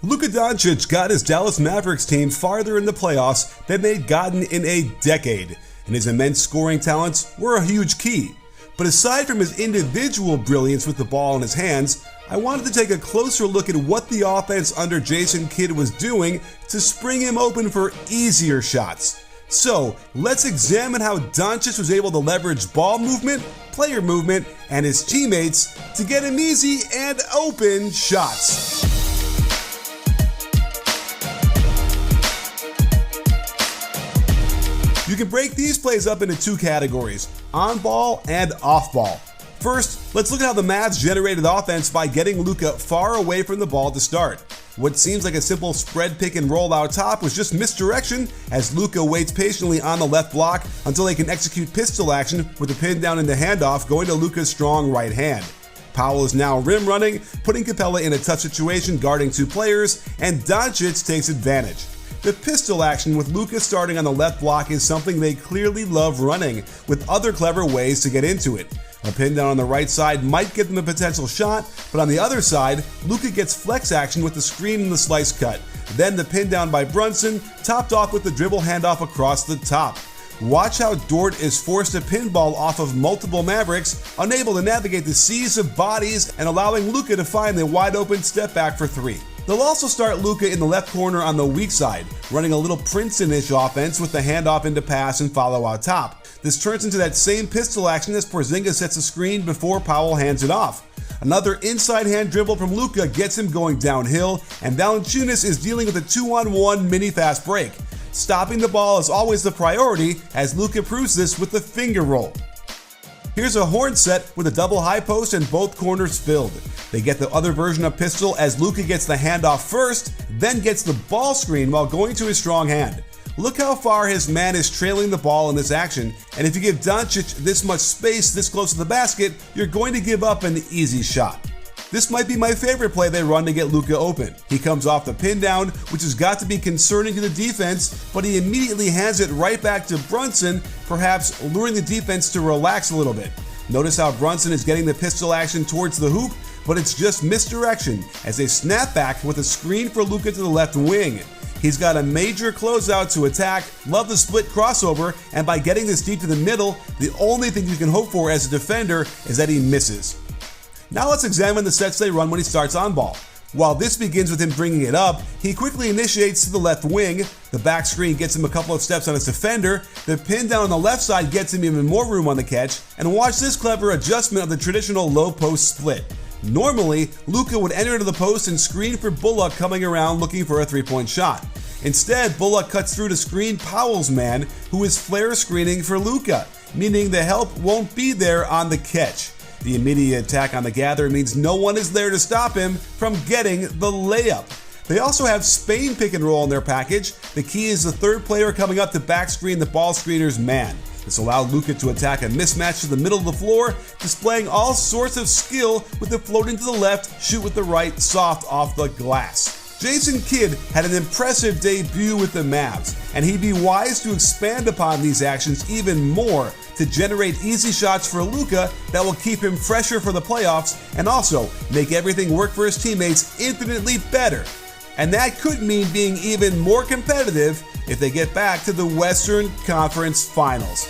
Luka Doncic got his Dallas Mavericks team farther in the playoffs than they'd gotten in a decade, and his immense scoring talents were a huge key. But aside from his individual brilliance with the ball in his hands, I wanted to take a closer look at what the offense under Jason Kidd was doing to spring him open for easier shots. So, let's examine how Doncic was able to leverage ball movement, player movement, and his teammates to get him easy and open shots. You can break these plays up into two categories, on ball and off ball. First, let's look at how the Mavs generated offense by getting Luka far away from the ball to start. What seems like a simple spread pick and roll out top was just misdirection as Luka waits patiently on the left block until they can execute pistol action with a pin down into handoff going to Luka's strong right hand. Powell is now rim running, putting Capella in a tough situation guarding two players, and Doncic takes advantage. The pistol action with Luka starting on the left block is something they clearly love running, with other clever ways to get into it. A pin down on the right side might get them a potential shot, but on the other side, Luka gets flex action with the screen and the slice cut. Then the pin down by Brunson, topped off with the dribble handoff across the top. Watch how Dort is forced to pinball off of multiple Mavericks, unable to navigate the seas of bodies and allowing Luka to find the wide open step back for three. They'll also start Luka in the left corner on the weak side, running a little Princeton-ish offense with the handoff into pass and follow out top. This turns into that same pistol action as Porzingis sets a screen before Powell hands it off. Another inside hand dribble from Luka gets him going downhill, and Valanciunas is dealing with a 2-on-1 mini fast break. Stopping the ball is always the priority, as Luka proves this with the finger roll. Here's a horn set with a double high post and both corners filled. They get the other version of pistol as Luka gets the handoff first, then gets the ball screen while going to his strong hand. Look how far his man is trailing the ball in this action, and if you give Doncic this much space this close to the basket, you're going to give up an easy shot. This might be my favorite play they run to get Luka open. He comes off the pin down, which has got to be concerning to the defense, but he immediately hands it right back to Brunson, perhaps luring the defense to relax a little bit. Notice how Brunson is getting the pistol action towards the hoop, but it's just misdirection as they snap back with a screen for Luka to the left wing. He's got a major closeout to attack, love the split crossover, and by getting this deep to the middle, the only thing you can hope for as a defender is that he misses. Now let's examine the sets they run when he starts on ball. While this begins with him bringing it up, he quickly initiates to the left wing, the back screen gets him a couple of steps on his defender, the pin down on the left side gets him even more room on the catch, and watch this clever adjustment of the traditional low post split. Normally, Luka would enter into the post and screen for Bullock coming around looking for a three-point shot. Instead, Bullock cuts through to screen Powell's man, who is flare screening for Luka, meaning the help won't be there on the catch. The immediate attack on the gather means no one is there to stop him from getting the layup. They also have Spain pick and roll in their package. The key is the third player coming up to back screen the ball screener's man. This allowed Luka to attack a mismatch to the middle of the floor, displaying all sorts of skill with the floating to the left, shoot with the right, soft off the glass. Jason Kidd had an impressive debut with the Mavs, and he'd be wise to expand upon these actions even more to generate easy shots for Luka that will keep him fresher for the playoffs and also make everything work for his teammates infinitely better. And that could mean being even more competitive if they get back to the Western Conference Finals.